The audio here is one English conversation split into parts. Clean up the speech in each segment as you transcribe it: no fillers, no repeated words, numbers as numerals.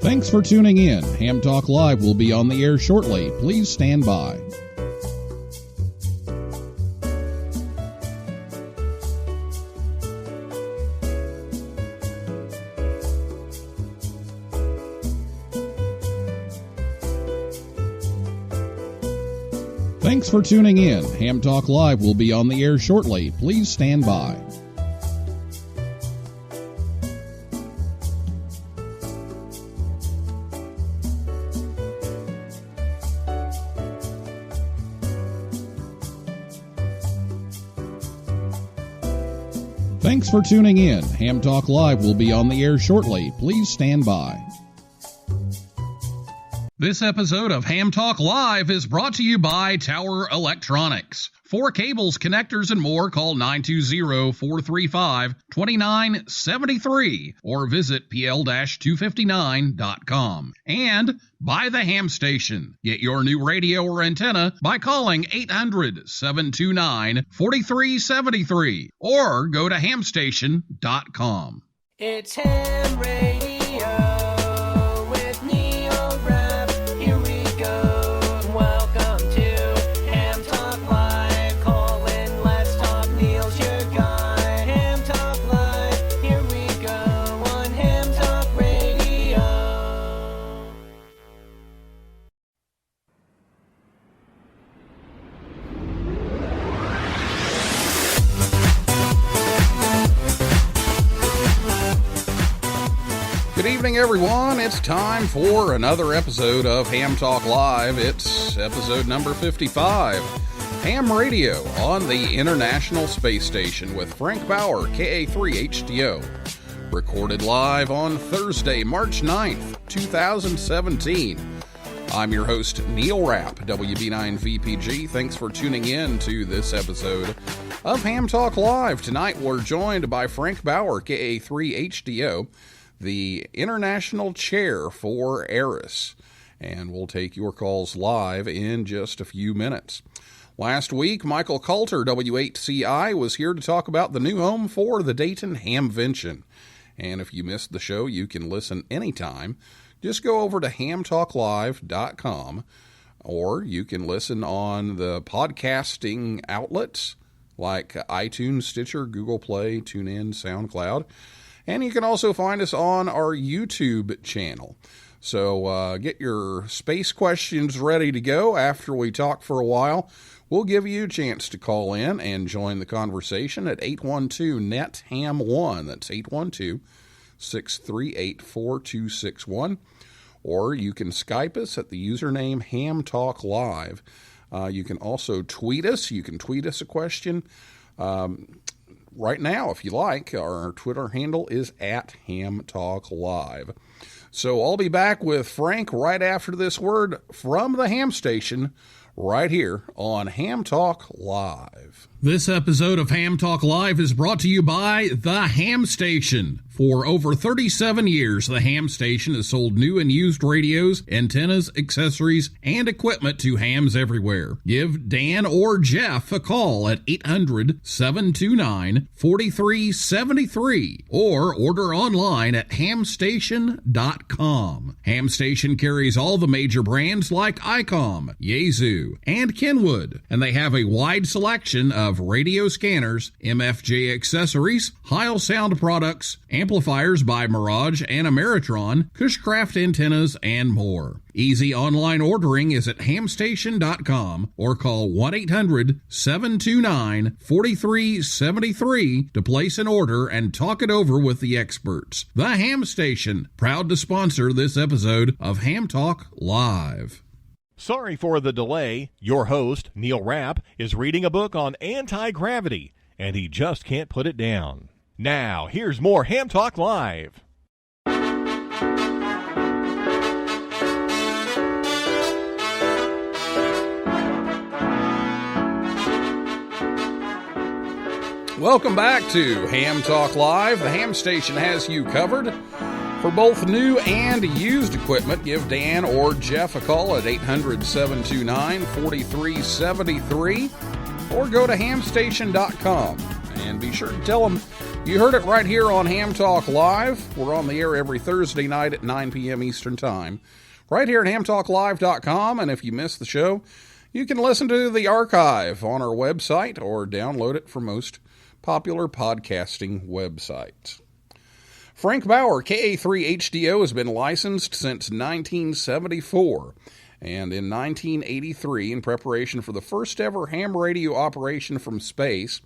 Thanks for tuning in. Ham Talk Live will be on the air shortly. Please stand by. Thanks for tuning in. Ham Talk Live will be on the air shortly. Please stand by. Thanks for tuning in. Ham Talk Live will be on the air shortly. Please stand by. This episode of Ham Talk Live is brought to you by Tower Electronics. For cables, connectors, and more, call 920-435-2973 or visit pl-259.com. And by the Ham Station. Get your new radio or antenna by calling 800-729-4373 or go to hamstation.com. It's Ham Radio. Good evening, everyone. It's time for another episode of Ham Talk Live. It's episode number 55. Ham Radio on the International Space Station with Frank Bauer, KA3HDO. Recorded live on Thursday, March 9th, 2017. I'm your host, Neil Rapp, WB9VPG. Thanks for tuning in to this episode of Ham Talk Live. Tonight, we're joined by Frank Bauer, KA3HDO, the International Chair for ARIS, and we'll take your calls live in just a few minutes. Last week, Michael Coulter, W8CI, was here to talk about the new home for the Dayton Hamvention. And if you missed the show, you can listen anytime. Just go over to hamtalklive.com, or you can listen on the podcasting outlets like iTunes, Stitcher, Google Play, TuneIn, SoundCloud. And you can also find us on our YouTube channel. So get your space questions ready to go. After we talk for a while, we'll give you a chance to call in and join the conversation at 812-NET-HAM1. That's 812-638-4261. Or you can Skype us at the username HamTalkLive. You can also tweet us. You can tweet us a question. Right now, if you like, our Twitter handle is at HamTalkLive. So I'll be back with Frank right after this word from the Ham Station right here on Ham Talk Live. This episode of Ham Talk Live is brought to you by the Ham Station. For over 37 years, the Ham Station has sold new and used radios, antennas, accessories, and equipment to hams everywhere. Give Dan or Jeff a call at 800-729-4373 or order online at hamstation.com. Ham Station carries all the major brands like ICOM, Yaesu, and Kenwood, and they have a wide selection of radio scanners, MFJ accessories, Heil sound products, amplifiers by Mirage and Ameritron, Cushcraft antennas, and more. Easy online ordering is at hamstation.com or call 1-800-729-4373 to place an order and talk it over with the experts. The Ham Station, proud to sponsor this episode of Ham Talk Live. Sorry for the delay. Your host, Neil Rapp, is reading a book on anti-gravity, and he just can't put it down. Now, here's more Ham Talk Live. Welcome back to Ham Talk Live. The Ham Station has you covered. For both new and used equipment, give Dan or Jeff a call at 800-729-4373 or go to hamstation.com. And be sure to tell them You heard it right here on Ham Talk Live. We're on the air every Thursday night at 9 p.m. Eastern Time, right here at hamtalklive.com. And if you missed the show, you can listen to the archive on our website or download it from most popular podcasting websites. Frank Bauer, KA3HDO, has been licensed since 1974. And in 1983, in preparation for the first ever ham radio operation from space,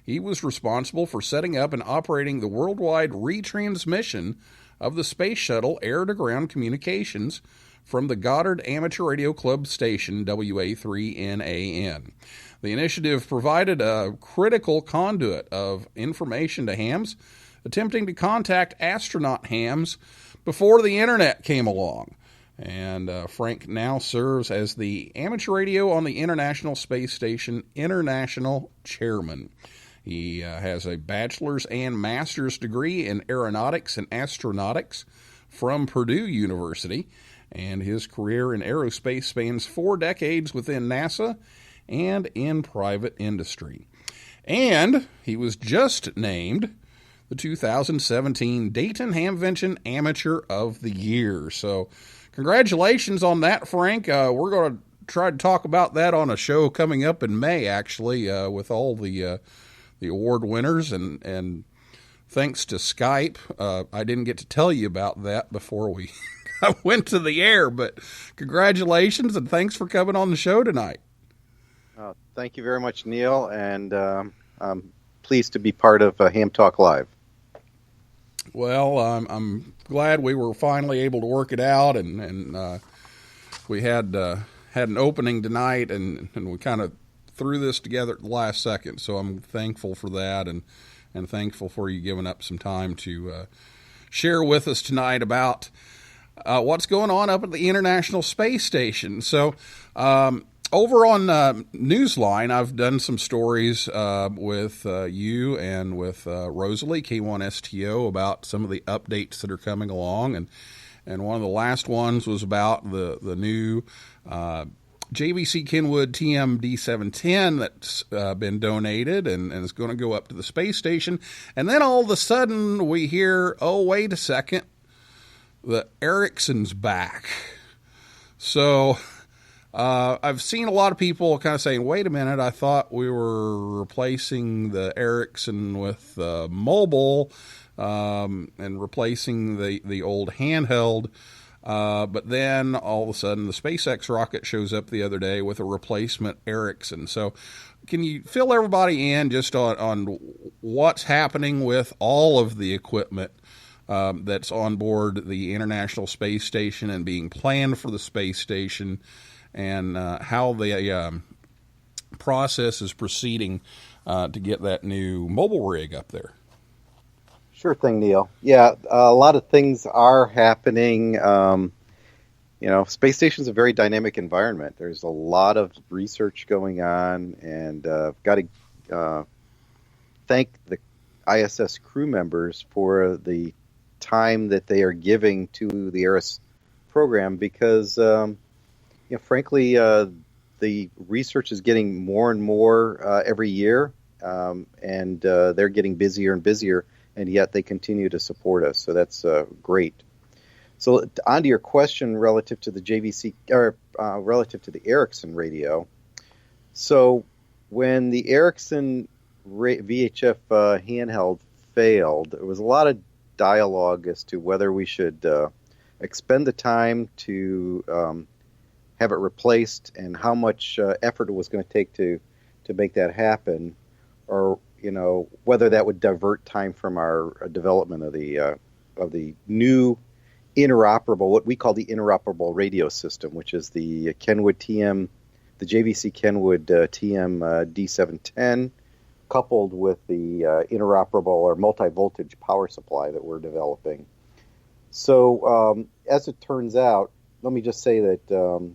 he was responsible for setting up and operating the worldwide retransmission of the Space Shuttle air-to-ground communications from the Goddard Amateur Radio Club station WA3NAN. The initiative provided a critical conduit of information to hams attempting to contact astronaut hams before the internet came along. And Frank now serves as the Amateur Radio on the International Space Station International Chairman. He has a bachelor's and master's degree in aeronautics and astronautics from Purdue University, and his career in aerospace spans 4 decades within NASA and in private industry. And he was just named the 2017 Dayton Hamvention Amateur of the Year. So congratulations on that, Frank. We're going to try to talk about that on a show coming up in May, actually, with all the award winners, and thanks to Skype. I didn't get to tell you about that before we went to the air, but congratulations and thanks for coming on the show tonight. Thank you very much, Neil, and I'm pleased to be part of Ham Talk Live. Well, I'm glad we were finally able to work it out, and we had an opening tonight, and we kind of threw this together at the last second, so I'm thankful for that, and thankful for you giving up some time to share with us tonight about what's going on up at the International Space Station. So over on Newsline, I've done some stories with you and with Rosalie, K1STO, about some of the updates that are coming along, and one of the last ones was about the new JVC Kenwood TM D710 that's been donated and is going to go up to the space station. And then all of a sudden we hear, oh, wait a second, the Ericsson's back. So I've seen a lot of people kind of saying, wait a minute, I thought we were replacing the Ericsson with mobile and replacing the old handheld. But then all of a sudden the SpaceX rocket shows up the other day with a replacement Ericsson. So can you fill everybody in just on what's happening with all of the equipment that's on board the International Space Station and being planned for the space station, and how the process is proceeding to get that new mobile rig up there? Sure thing, Neil. Yeah, a lot of things are happening. Space station is a very dynamic environment. There's a lot of research going on, and I've got to thank the ISS crew members for the time that they are giving to the ARIS program, because, frankly, the research is getting more and more every year, and they're getting busier and busier, and yet they continue to support us. So that's great. So on to your question relative to the JVC, or relative to the Ericsson radio. So when the Ericsson VHF handheld failed, there was a lot of dialogue as to whether we should expend the time to have it replaced and how much effort it was going to take to make that happen, or whether that would divert time from our development of the new interoperable, what we call the interoperable radio system, which is the Kenwood TM, the JVC Kenwood TM D710, coupled with the interoperable or multi-voltage power supply that we're developing. So as it turns out, let me just say that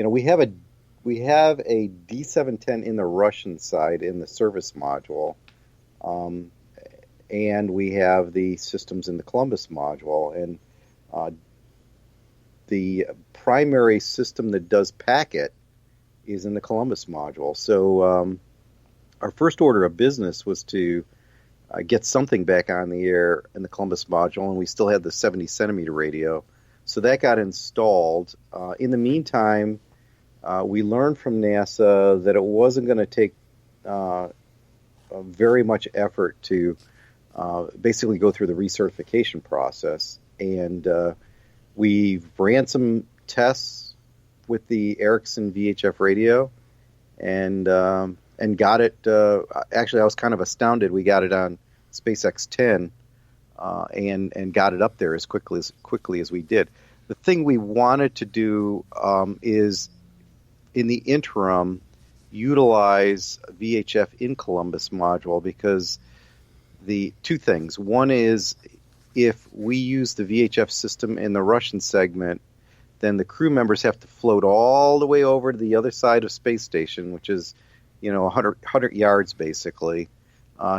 we have a D710 in the Russian side in the service module, and we have the systems in the Columbus module, and the primary system that does packet is in the Columbus module. So our first order of business was to get something back on the air in the Columbus module, and we still had the 70 centimeter radio. So that got installed. In the meantime, we learned from NASA that it wasn't going to take very much effort to basically go through the recertification process. And we ran some tests with the Ericsson VHF radio and got it. Actually, I was kind of astounded. We got it on SpaceX 10 and got it up there as quickly as we did. The thing we wanted to do is, in the interim, utilize VHF in Columbus module, because the two things. One is, if we use the VHF system in the Russian segment, then the crew members have to float all the way over to the other side of space station, which is 100 yards basically,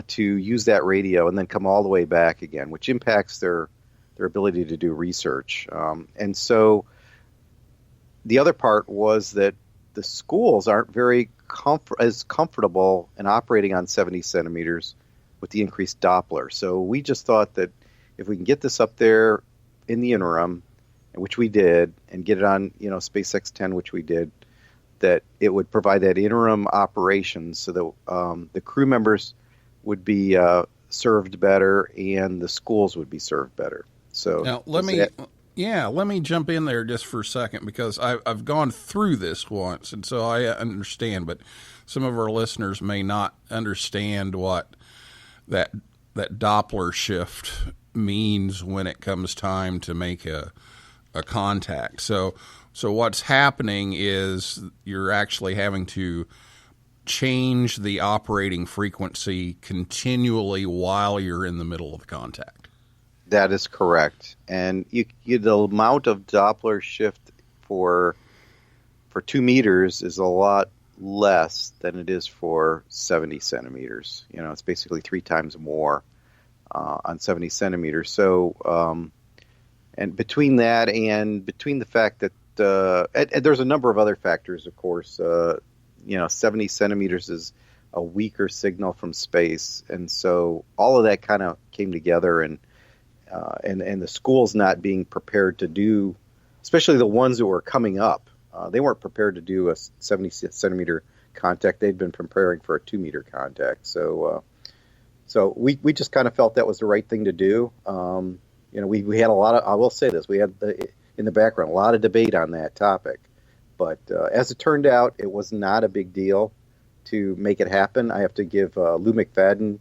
to use that radio, and then come all the way back again, which impacts their ability to do research. And so the other part was that the schools aren't very comfortable in operating on 70 centimeters with the increased Doppler. So we just thought that if we can get this up there in the interim, which we did, and get it on SpaceX 10, which we did, that it would provide that interim operation so that the crew members would be served better and the schools would be served better. So now let me jump in there just for a second, because I've gone through this once, and so I understand, but some of our listeners may not understand what that Doppler shift means when it comes time to make a contact. So what's happening is you're actually having to change the operating frequency continually while you're in the middle of the contact. That is correct. And the amount of Doppler shift for 2 meters is a lot less than it is for 70 centimeters. It's basically 3 times more on 70 centimeters. So, and between that and between the fact that, and there's a number of other factors, of course, 70 centimeters is a weaker signal from space. And so all of that kind of came together, and the schools not being prepared to do, especially the ones that were coming up, they weren't prepared to do a 70 centimeter contact. They'd been preparing for a 2 meter contact. So we just kind of felt that was the right thing to do. We had a lot of, I will say this, we had in the background a lot of debate on that topic, but as it turned out, it was not a big deal to make it happen. I have to give Lou McFadden,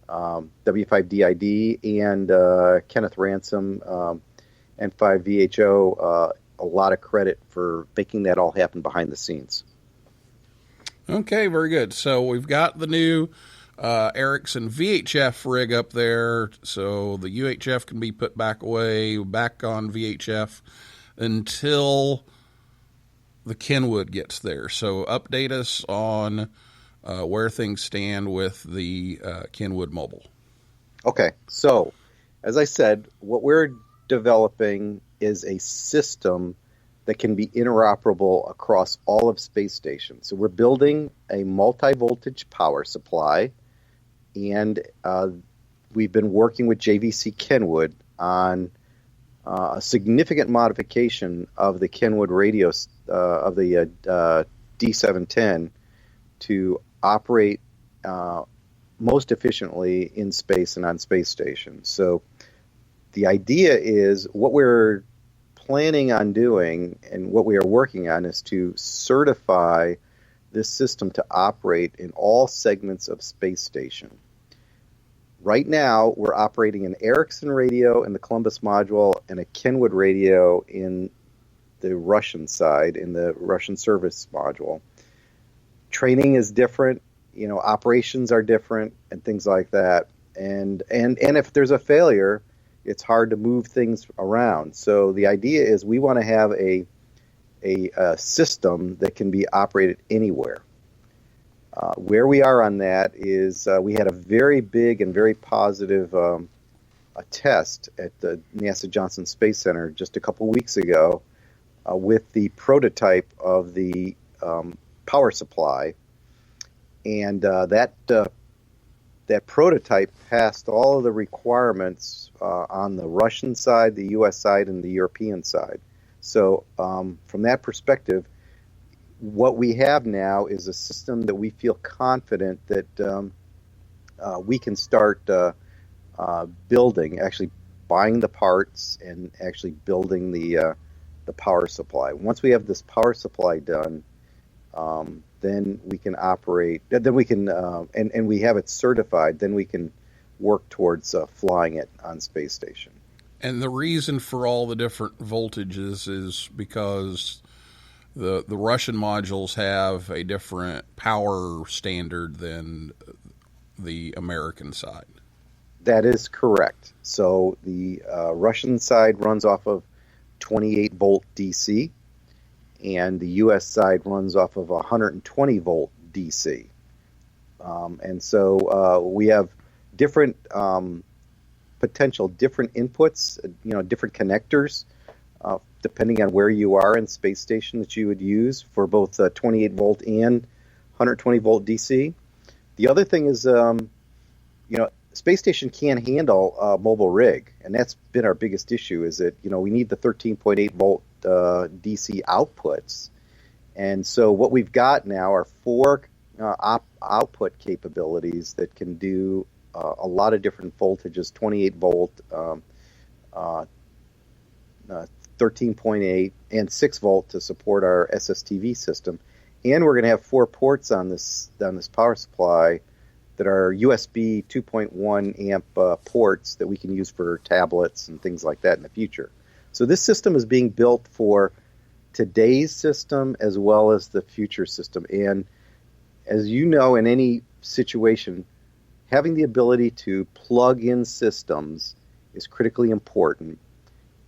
W5DID, and Kenneth Ransom, N5VHO, a lot of credit for making that all happen behind the scenes. Okay, very good. So we've got the new Ericsson VHF rig up there, so the UHF can be put back away, back on VHF until the Kenwood gets there. So update us on where things stand with the Kenwood Mobile. Okay, so as I said, what we're developing is a system that can be interoperable across all of space stations. So we're building a multi-voltage power supply, and we've been working with JVC Kenwood on a significant modification of the Kenwood radio of the D710 to operate most efficiently in space and on space stations. So the idea is, what we're planning on doing and what we are working on is to certify this system to operate in all segments of space station. Right now, we're operating an Ericsson radio in the Columbus module and a Kenwood radio in the Russian side, in the Russian service module. Training is different, operations are different, and things like that. And if there's a failure, it's hard to move things around. So the idea is we want to have a system that can be operated anywhere. Where we are on that is we had a very big and very positive a test at the NASA Johnson Space Center just a couple weeks ago with the prototype of the power supply. And that that prototype passed all of the requirements on the Russian side, the U.S. side, and the European side. So from that perspective, what we have now is a system that we feel confident that we can start building, actually buying the parts and actually building the power supply. Once we have this power supply done, then we can operate. Then we can, and we have it certified. Then we can work towards flying it on space station. And the reason for all the different voltages is because the Russian modules have a different power standard than the American side. That is correct. So the Russian side runs off of 28 volt DC, and the U.S. side runs off of 120 volt DC. And so we have different potential different inputs, different connectors, depending on where you are in space station that you would use for both 28 volt and 120 volt DC. The other thing is, space station can't handle a mobile rig, and that's been our biggest issue. Is that we need the 13.8 volt DC outputs, and so what we've got now are four output capabilities that can do a lot of different voltages: 28 volt, 13.8, and 6 volt to support our SSTV system. And we're going to have 4 ports on this power supply that are USB 2.1 amp ports that we can use for tablets and things like that in the future. So this system is being built for today's system as well as the future system. And as you know, in any situation, having the ability to plug in systems is critically important.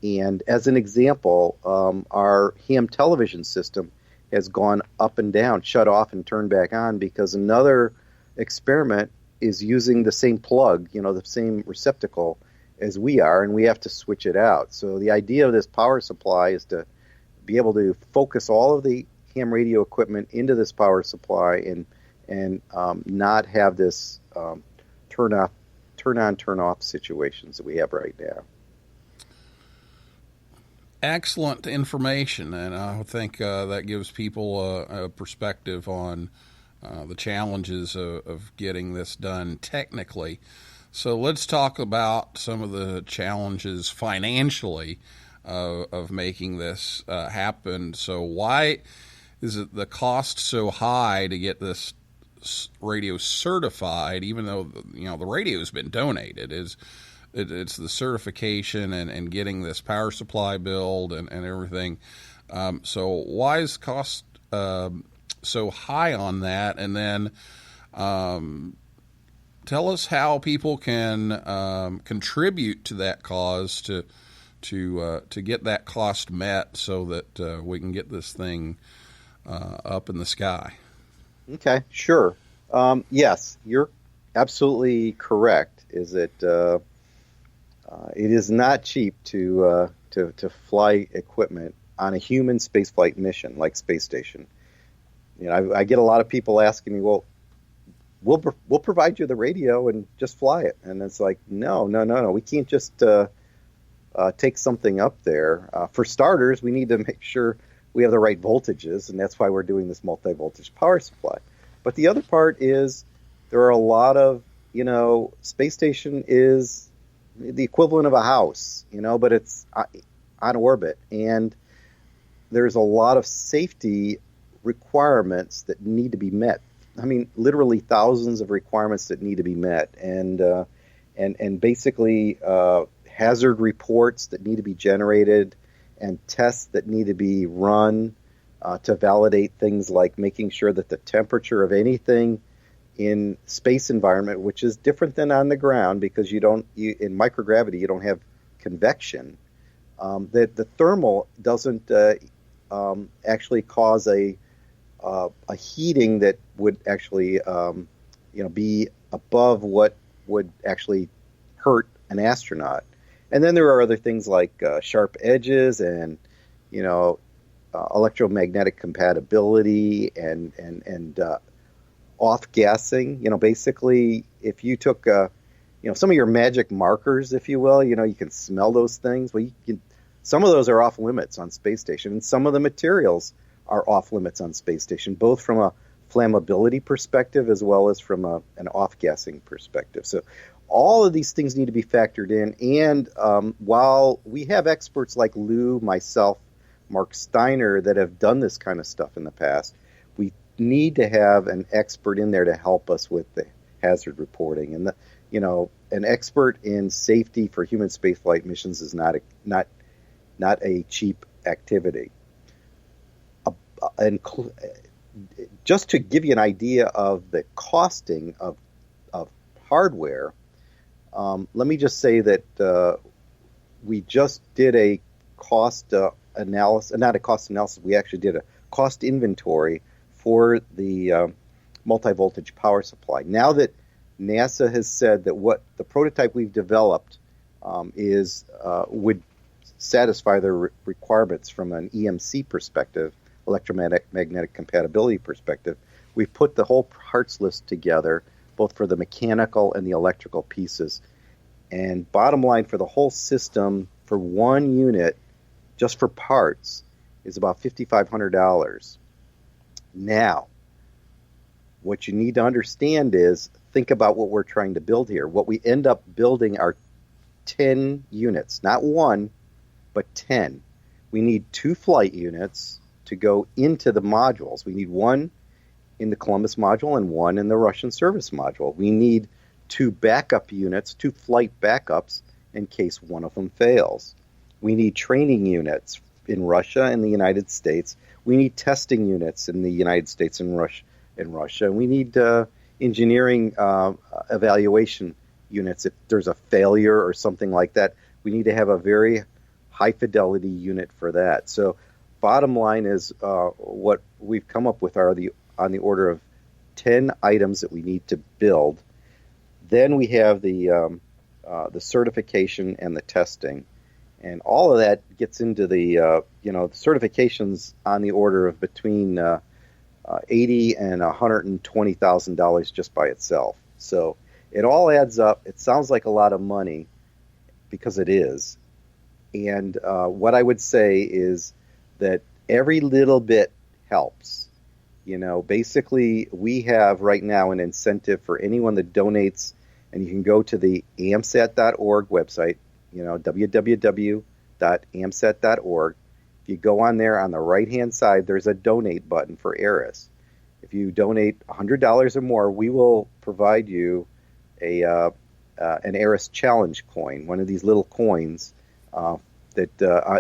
And as an example, our ham television system has gone up and down, shut off and turned back on, because another experiment is using the same plug, the same receptacle as we are, and we have to switch it out. So the idea of this power supply is to be able to focus all of the ham radio equipment into this power supply and not have this turn on, turn off situations that we have right now. Excellent information, and I think that gives people a perspective on the challenges of getting this done technically. So let's talk about some of the challenges financially of making this happen. So why is it the cost so high to get this radio certified, even though the radio has been donated? It's the certification and getting this power supply build and everything. So why is cost so high on that? And then tell us how people can contribute to that cause to get that cost met so that we can get this thing up in the sky. Okay, sure. Yes, you're absolutely correct. Is that it is not cheap to fly equipment on a human spaceflight mission like space station. I get a lot of people asking me, "Well, we'll provide you the radio and just fly it," and it's like, no, we can't just take something up there. For starters, we need to make sure we have the right voltages, and that's why we're doing this multi-voltage power supply. But the other part is there are a lot of space station is the equivalent of a house, but it's on orbit, and there's a lot of safety requirements that need to be met. I mean, literally thousands of requirements that need to be met, and basically hazard reports that need to be generated, and tests that need to be run to validate things like making sure that the temperature of anything in space environment, which is different than on the ground because in microgravity you don't have convection, that the thermal doesn't actually cause a heating that would actually be above what would actually hurt an astronaut. And then there are other things like sharp edges and electromagnetic compatibility and off-gassing. Basically, if you took, some of your magic markers, if you will, you can smell those things. Well, some of those are off limits on space station, and some of the materials are off limits on space station, both from a flammability perspective as well as from an off-gassing perspective. So all of these things need to be factored in. And while we have experts like Lou, myself, Mark Steiner that have done this kind of stuff in the past, we need to have an expert in there to help us with the hazard reporting. And an expert in safety for human spaceflight missions is not a cheap activity. And just to give you an idea of the costing of hardware, let me just say that we just did a cost analysis, not a cost analysis, we actually did a cost inventory for the multi-voltage power supply. Now that NASA has said that what the prototype we've developed would satisfy their requirements from an EMC perspective, electromagnetic compatibility perspective, we've put the whole parts list together, both for the mechanical and the electrical pieces. And bottom line, for the whole system, for one unit, just for parts, is about $5,500. Now, what you need to understand is, think about what we're trying to build here. What we end up building are 10 units, not one, but 10. We need 2 flight units to go into the modules. We need one in the Columbus module and one in the Russian service module. We need 2 backup units, 2 flight backups in case one of them fails. We need training units in Russia and the United States. We need testing units in the United States and Russia. We need engineering evaluation units. If there's a failure or something like that, we need to have a very high fidelity unit for that. So bottom line is what we've come up with are on the order of 10 items that we need to build. Then we have the certification and the testing. And all of that gets into the certifications on the order of between $80,000 and $120,000 just by itself. So it all adds up. It sounds like a lot of money because it is. And what I would say is that every little bit helps. Basically, we have right now an incentive for anyone that donates, and you can go to the amsat.org website, www.amsat.org. If you go on there, on the right-hand side, there's a donate button for ARIS. If you donate $100 or more, we will provide you an ARIS challenge coin, one of these little coins that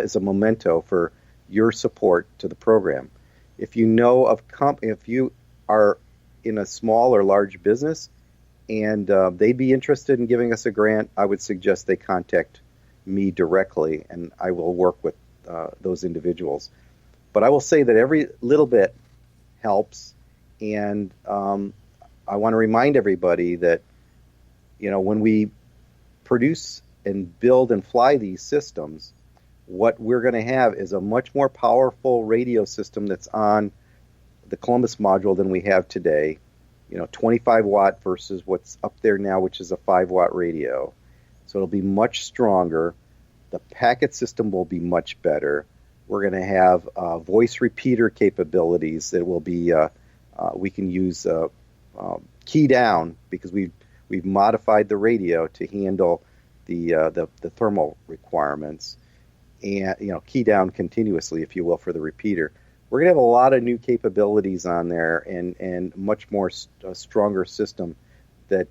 is a memento for your support to the program. If you know of if you are in a small or large business and they'd be interested in giving us a grant, I would suggest they contact me directly, and I will work with those individuals. But I will say that every little bit helps, and I want to remind everybody that when we produce and build and fly these systems, what we're going to have is a much more powerful radio system that's on the Columbus module than we have today. 25 watt versus what's up there now, which is a 5 watt radio. So it'll be much stronger. The packet system will be much better. We're going to have voice repeater capabilities that will be we can use key down, because we've modified the radio to handle the thermal requirements, and key down continuously, if you will, for the repeater. We're going to have a lot of new capabilities on there, and much more stronger system that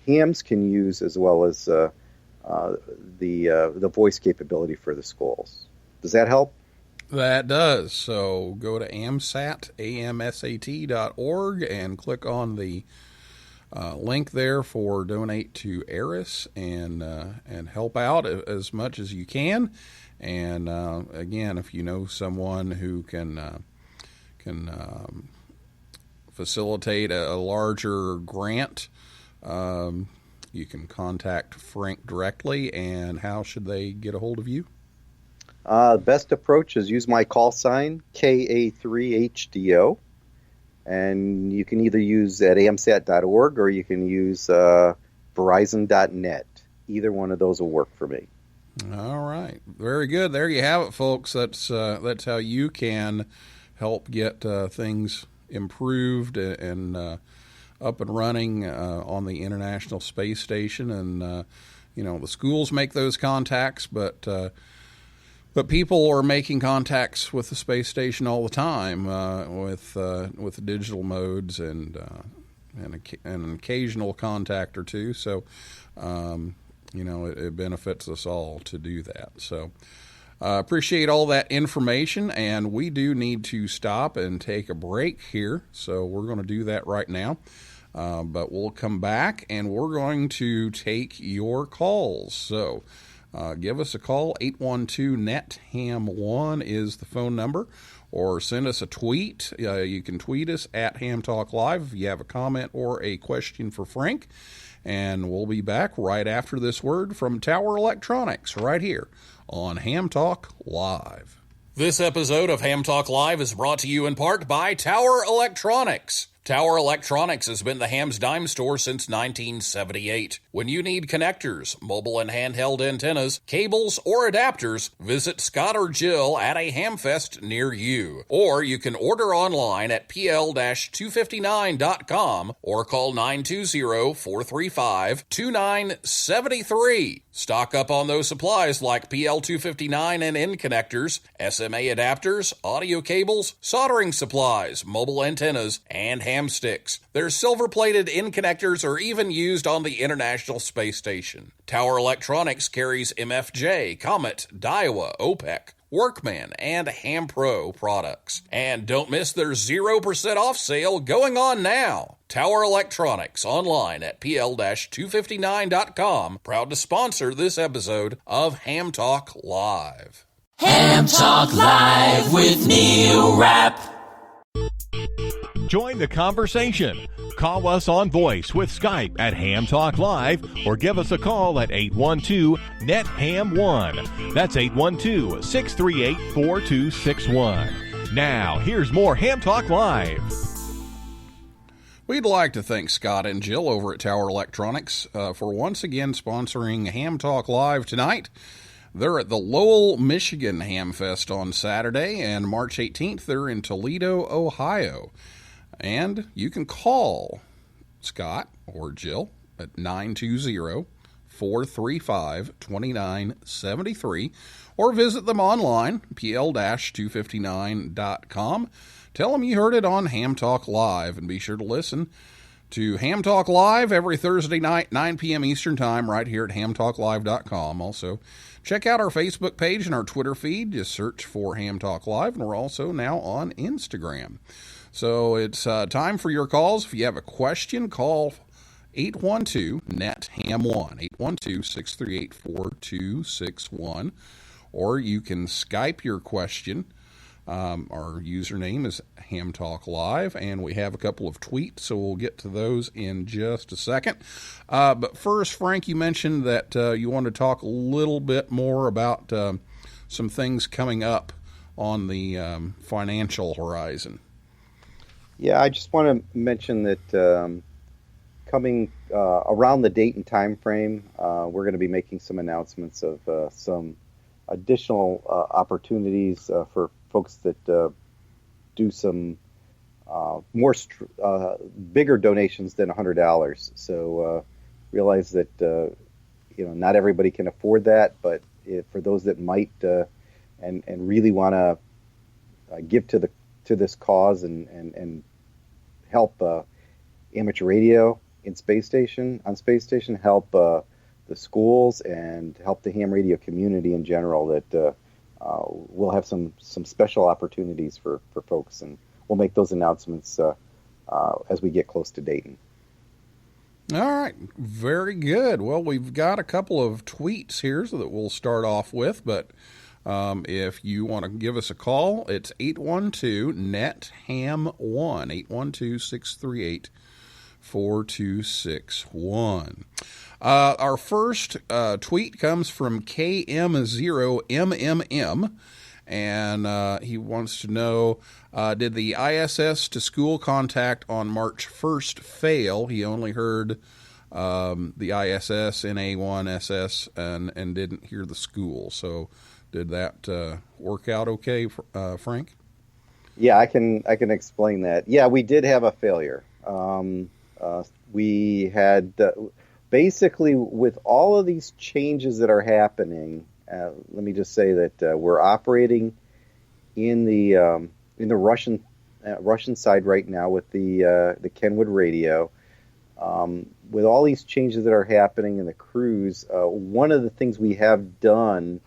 hams can use, as well as the voice capability for the schools. Does that help? That does. So go to amsat.org and click on the link there for donate to ARIS, and help out as much as you can. And again, if you know someone who can facilitate a larger grant, you can contact Frank directly. And how should they get a hold of you? The best approach is use my call sign, KA3HDO. and you can either use at amsat.org or you can use verizon.net. Either one of those will work for me. All right. Very good. There you have it, folks. That's how you can help get things improved and up and running on the International Space Station. And, the schools make those contacts, but people are making contacts with the space station all the time with the digital modes and an occasional contact or two. So, it benefits us all to do that. So, appreciate all that information, and we do need to stop and take a break here. So we're going to do that right now. But we'll come back, and we're going to take your calls. So give us a call. 812-NET-HAM1 is the phone number, or send us a tweet. You can tweet us at Ham Talk Live if you have a comment or a question for Frank. And we'll be back right after this word from Tower Electronics right here on Ham Talk Live. This episode of Ham Talk Live is brought to you in part by Tower Electronics. Tower Electronics has been the Ham's Dime store since 1978. When you need connectors, mobile and handheld antennas, cables, or adapters, visit Scott or Jill at a Hamfest near you. Or you can order online at pl-259.com or call 920-435-2973. Stock up on those supplies like PL259 and N connectors, SMA adapters, audio cables, soldering supplies, mobile antennas, and ham sticks. Their silver-plated N connectors are even used on the International Space Station. Tower Electronics carries MFJ, Comet, Daiwa, OPEC, Workman, and Ham Pro products. And don't miss their 0% off sale going on now. Tower Electronics, online at pl-259.com, proud to sponsor this episode of Ham Talk Live. Ham Talk Live with Neil Rapp. Join the conversation. Call us on voice with Skype at Ham Talk Live or give us a call at 812-NET-HAM1. That's 812-638-4261. Now, here's more Ham Talk Live. We'd like to thank Scott and Jill over at Tower Electronics for once again sponsoring Ham Talk Live tonight. They're at the Lowell, Michigan Ham Fest on Saturday, and March 18th they're in Toledo, Ohio. And you can call Scott or Jill at 920-435-2973 or visit them online, pl-259.com. Tell them you heard it on Ham Talk Live, and be sure to listen to Ham Talk Live every Thursday night, 9 p.m. Eastern Time, right here at hamtalklive.com. Also, check out our Facebook page and our Twitter feed. Just search for Ham Talk Live, and we're also now on Instagram. So it's time for your calls. If you have a question, call 812-NET-HAM1, 812-638-4261, or you can Skype your question. Our username is Ham Talk Live, and we have a couple of tweets, so we'll get to those in just a second. But first, Frank, you mentioned that you want to talk a little bit more about some things coming up on the financial horizon. Yeah, I just want to mention that coming around the date and time frame, we're going to be making some announcements of some additional opportunities for folks that do some bigger donations than $100. So realize that not everybody can afford that, but for those that might and really want to give to this cause and help amateur radio on Space Station, help the schools and help the ham radio community in general, that we'll have some special opportunities for folks, and we'll make those announcements as we get close to Dayton. All right, very good. Well, we've got a couple of tweets here so that we'll start off with, but if you want to give us a call, it's 812-NET-HAM1, 812-638-4261. Our first tweet comes from KM0MMM, and he wants to know, did the ISS to school contact on March 1st fail? He only heard the ISS, NA1SS, and didn't hear the school. So did that work out okay, Frank? Yeah, I can explain that. Yeah, we did have a failure. We had basically, with all of these changes that are happening. Let me just say that we're operating in the Russian side right now with the Kenwood radio. With all these changes that are happening in the crews, one of the things we have done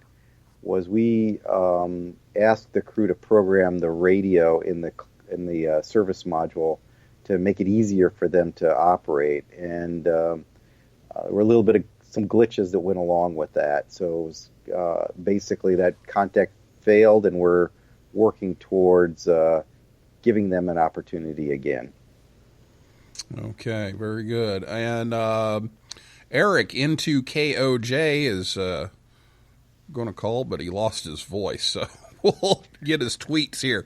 was we asked the crew to program the radio in the service module to make it easier for them to operate, and there were a little bit of some glitches that went along with that. So it was, basically that contact failed, and we're working towards giving them an opportunity again. Okay, very good. And Eric into KOJ is going to call, but he lost his voice, so we'll get his tweets here.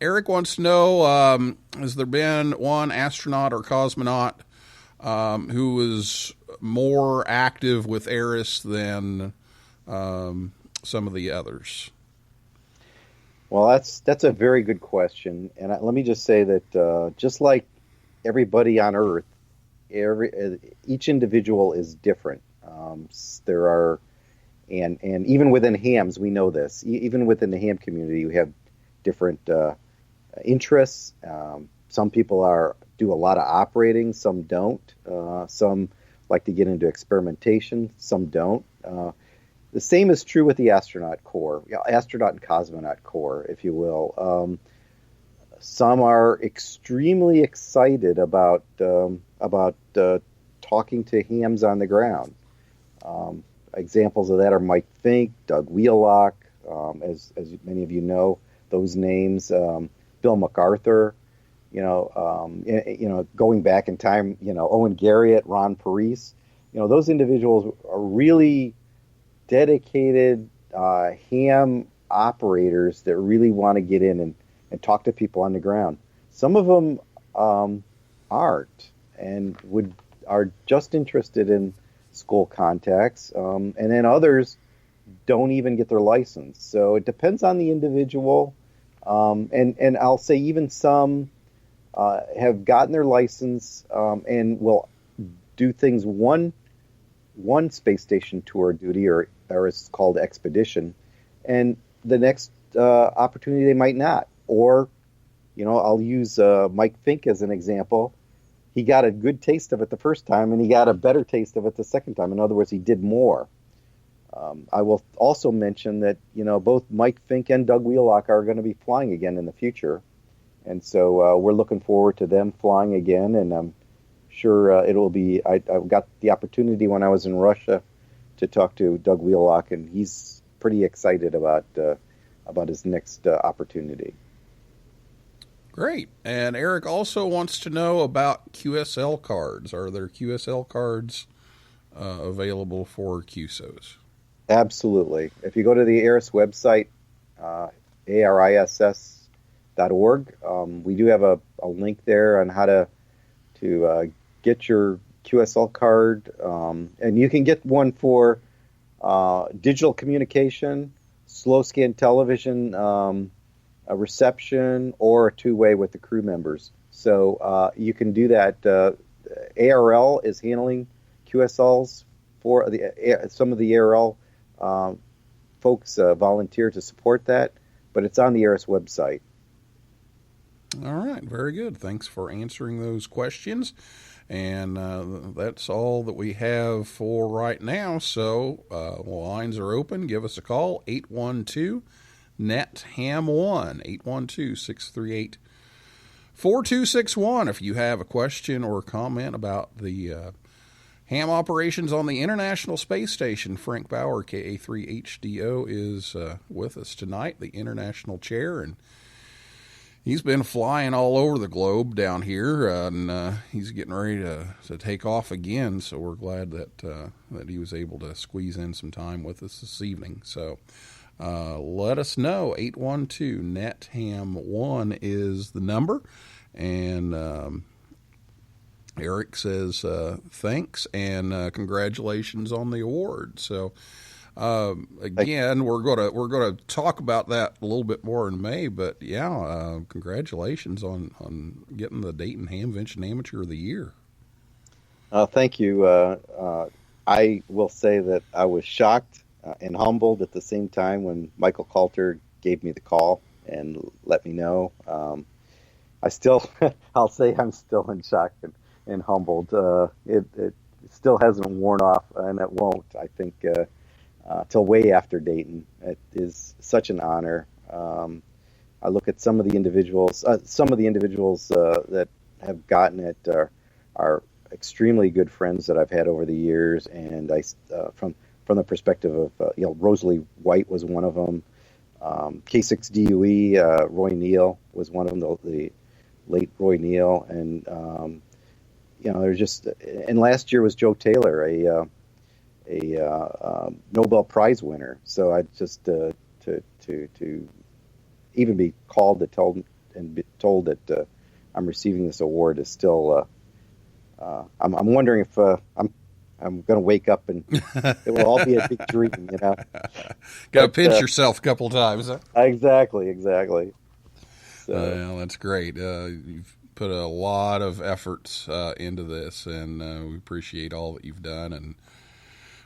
Eric wants to know, has there been one astronaut or cosmonaut who was more active with Eris than some of the others? Well, that's a very good question, and let me just say that just like everybody on Earth, each individual is different. There are, and even within hams, we know this. Even within the ham community, we have different interests. Some people do a lot of operating, some don't. Some like to get into experimentation, some don't. The same is true with the astronaut corps, astronaut and cosmonaut corps, if you will. Some are extremely excited about talking to hams on the ground. Examples of that are Mike Fink, Doug Wheelock, as many of you know those names. Bill MacArthur, going back in time, Owen Garriott, Ron Parise. Those individuals are really dedicated ham operators that really want to get in and talk to people on the ground. Some of them aren't and are just interested in school contacts, and then others don't even get their license. So it depends on the individual, and I'll say even some have gotten their license and will do things one space station tour duty, or it's called expedition, and the next opportunity they might not. Or, I'll use Mike Fink as an example. He got a good taste of it the first time, and he got a better taste of it the second time. In other words, he did more. I will also mention that, both Mike Fink and Doug Wheelock are going to be flying again in the future. And so we're looking forward to them flying again, and I'm sure it'll be... I got the opportunity when I was in Russia to talk to Doug Wheelock, and he's pretty excited about his next opportunity. Great. And Eric also wants to know about QSL cards. Are there QSL cards available for QSOs? Absolutely. If you go to the ARIS website, ariss.org, we do have a link there on how to get your QSL card. And you can get one for digital communication, slow scan television, a reception, or a two-way with the crew members. So you can do that. ARL is handling QSLs for some of the ARL folks volunteer to support that, but it's on the ARIS website. All right, very good. Thanks for answering those questions. And that's all that we have for right now. So lines are open. Give us a call, 812-NET-HAM1, 812-638-4261. If you have a question or comment about the ham operations on the International Space Station, Frank Bauer, KA3HDO, is with us tonight, the International Chair, and he's been flying all over the globe down here, and he's getting ready to take off again, so we're glad that he was able to squeeze in some time with us this evening. So let us know. 812-NET-HAM1 is the number. And Eric says thanks and congratulations on the award. So again, we're gonna talk about that a little bit more in May. But yeah, congratulations on getting the Dayton Hamvention Amateur of the Year. Thank you. I will say that I was shocked and humbled at the same time when Michael Coulter gave me the call and let me know. I'll say I'm still in shock and humbled. It still hasn't worn off, and it won't, I think, till way after Dayton. It is such an honor. I look at some of the individuals that have gotten it are extremely good friends that I've had over the years, and from the perspective of Rosalie White was one of them. KA3HDO, Roy Neal was one of them, the late Roy Neal, and there's just, and last year was Joe Taylor, a Nobel Prize winner. So I just to even be called and be told that I'm receiving this award is still. I'm wondering if I'm going to wake up and it will all be a big dream, Got to pinch yourself a couple times. Huh? Exactly. So. Well, that's great. You've put a lot of efforts into this, and we appreciate all that you've done, and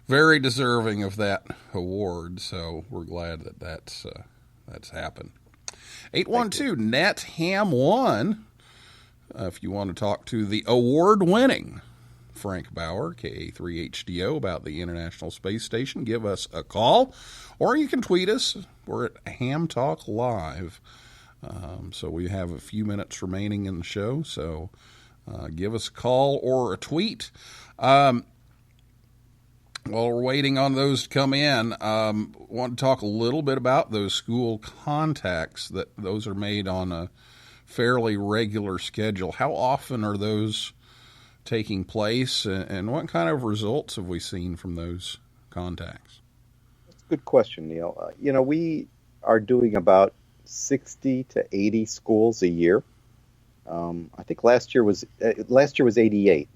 very deserving of that award. So we're glad that that's happened. 812-NET-HAM1. If you want to talk to the award-winning Frank Bauer, KA3HDO, about the International Space Station, give us a call, or you can tweet us. We're at Ham Talk Live. So we have a few minutes remaining in the show, so give us a call or a tweet. While we're waiting on those to come in, want to talk a little bit about those school contacts. That those are made on a fairly regular schedule. How often are those taking place, and what kind of results have we seen from those contacts? That's a good question, Neil. We are doing about 60 to 80 schools a year. I think last year was 88,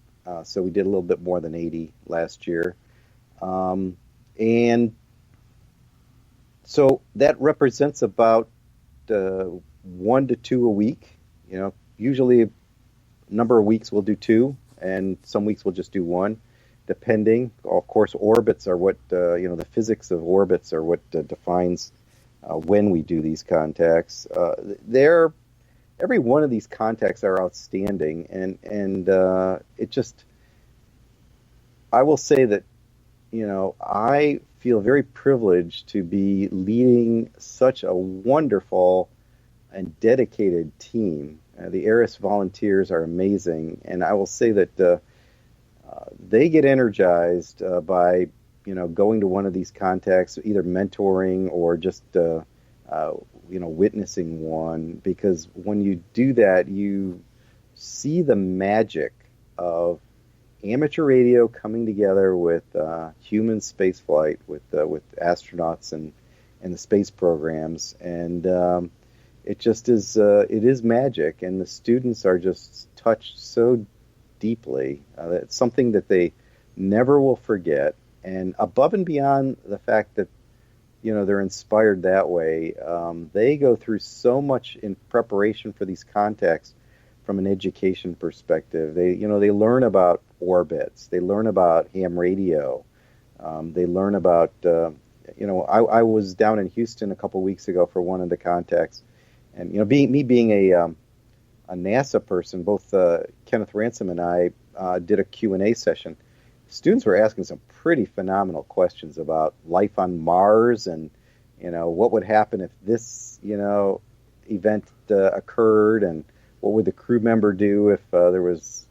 so we did a little bit more than 80 last year. And so that represents about 1 to 2 a week. Usually a number of weeks we'll do 2, and some weeks we'll just do 1, depending. Of course, orbits are what, the physics of orbits are what defines when we do these contacts. Every one of these contacts are outstanding, and it just, I will say that, I feel very privileged to be leading such a wonderful and dedicated team. The ARIS volunteers are amazing, and I will say that they get energized by going to one of these contacts, either mentoring or just witnessing one, because when you do that, you see the magic of amateur radio coming together with human space flight, with astronauts and the space programs, and it just is. It is magic, and the students are just touched so deeply. It's something that they never will forget. And above and beyond the fact that they're inspired that way, they go through so much in preparation for these contacts from an education perspective. They learn about orbits. They learn about ham radio. They learn about I was down in Houston a couple weeks ago for one of the contacts. And being a NASA person, both Kenneth Ransom and I did a Q&A session. Students were asking some pretty phenomenal questions about life on Mars, and what would happen if this event occurred, and what would the crew member do if there was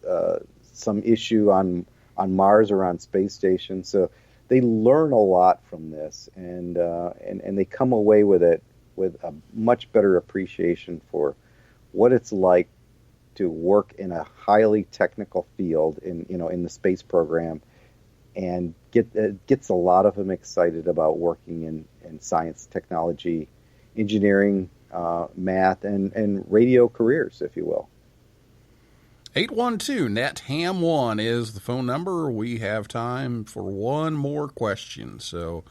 some issue on Mars or on space station. So they learn a lot from this, and they come away with it with a much better appreciation for what it's like to work in a highly technical field in the space program, and gets a lot of them excited about working and science, technology, engineering, math, and radio careers, if you will. 812-NET-HAM1 is the phone number. We have time for one more question, so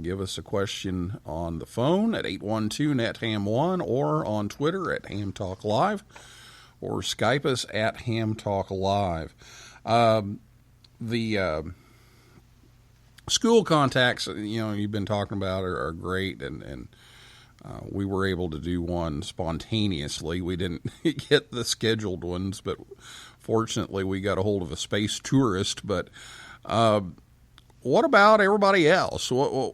give us a question on the phone at 812-NET-HAM1 or on Twitter at HamTalkLive or Skype us at HamTalkLive. The school contacts, you've been talking about are great, and we were able to do one spontaneously. We didn't get the scheduled ones, but fortunately we got a hold of a space tourist. But what about everybody else? How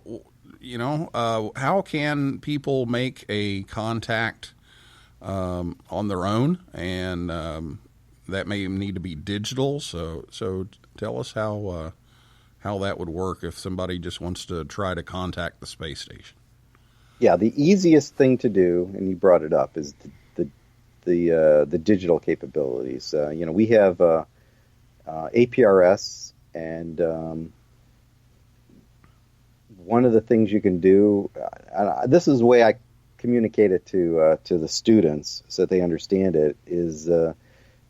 can people make a contact on their own? And that may need to be digital. So tell us how that would work if somebody just wants to try to contact the space station. Yeah, the easiest thing to do, and you brought it up, is the digital capabilities. We have APRS, and one of the things you can do. This is the way I communicate it to the students so that they understand it. Is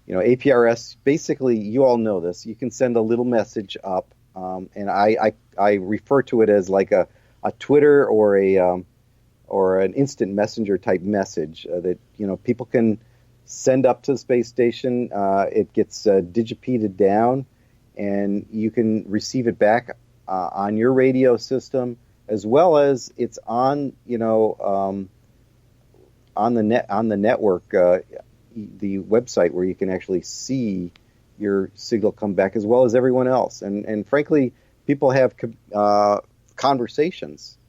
APRS, basically, you all know this. You can send a little message up, and I refer to it as like a Twitter or an instant messenger type message that people can send up to the space station. It gets digipeated down, and you can receive it back on your radio system, as well as it's on the network, the website where you can actually see your signal come back, as well as everyone else. And frankly, people have conversations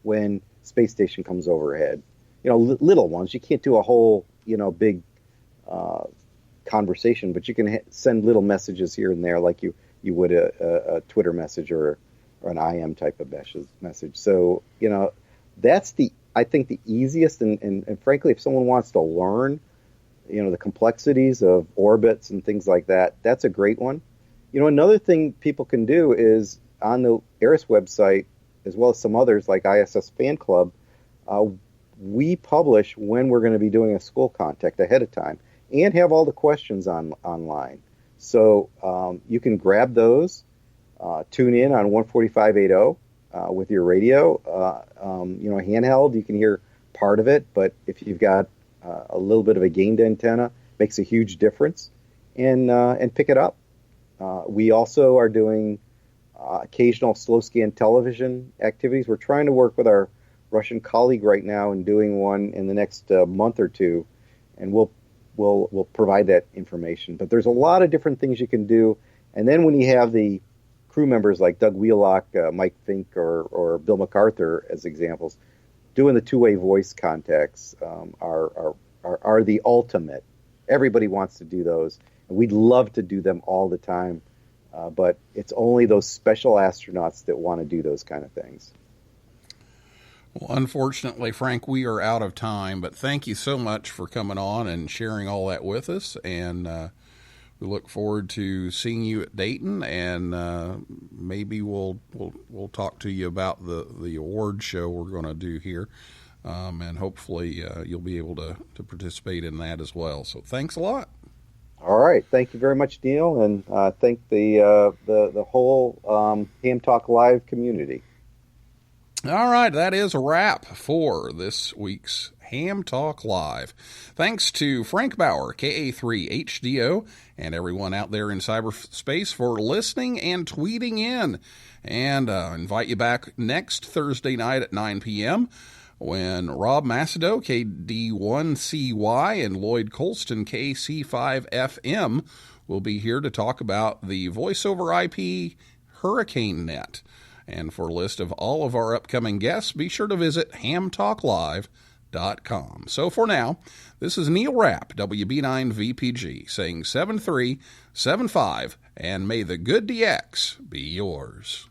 when space station comes overhead. Little ones. You can't do a whole big conversation, but you can send little messages here and there, like you would a Twitter message or an IM type of message. So that's I think the easiest, and frankly, if someone wants to learn the complexities of orbits and things like that, that's a great one. Another thing people can do is on the ARIS website, as well as some others like ISS Fan Club, we publish when we're going to be doing a school contact ahead of time and have all the questions online. So you can grab those, tune in on 145.80 with your radio. Handheld, you can hear part of it, but if you've got a little bit of a gained antenna, makes a huge difference, and pick it up. We also are doing occasional slow scan television activities. We're trying to work with our Russian colleague right now and doing one in the next month or two, and we'll provide that information. But there's a lot of different things you can do. And then when you have the crew members like Doug Wheelock, Mike Fink, or Bill MacArthur as examples, doing the two-way voice contacts are the ultimate. Everybody wants to do those, and we'd love to do them all the time. But it's only those special astronauts that want to do those kind of things. Well, unfortunately, Frank, we are out of time, but thank you so much for coming on and sharing all that with us. And we look forward to seeing you at Dayton, and maybe we'll talk to you about the award show we're going to do here. And hopefully you'll be able to participate in that as well. So thanks a lot. All right. Thank you very much, Neil, and thank the whole Ham Talk Live community. All right. That is a wrap for this week's Ham Talk Live. Thanks to Frank Bauer, KA3HDO, and everyone out there in cyberspace for listening and tweeting in. And invite you back next Thursday night at 9 p.m. when Rob Macedo, KD1CY, and Lloyd Colston, KC5FM, will be here to talk about the Voice over IP Hurricane Net. And for a list of all of our upcoming guests, be sure to visit hamtalklive.com. So for now, this is Neil Rapp, WB9VPG, saying 7375, and may the good DX be yours.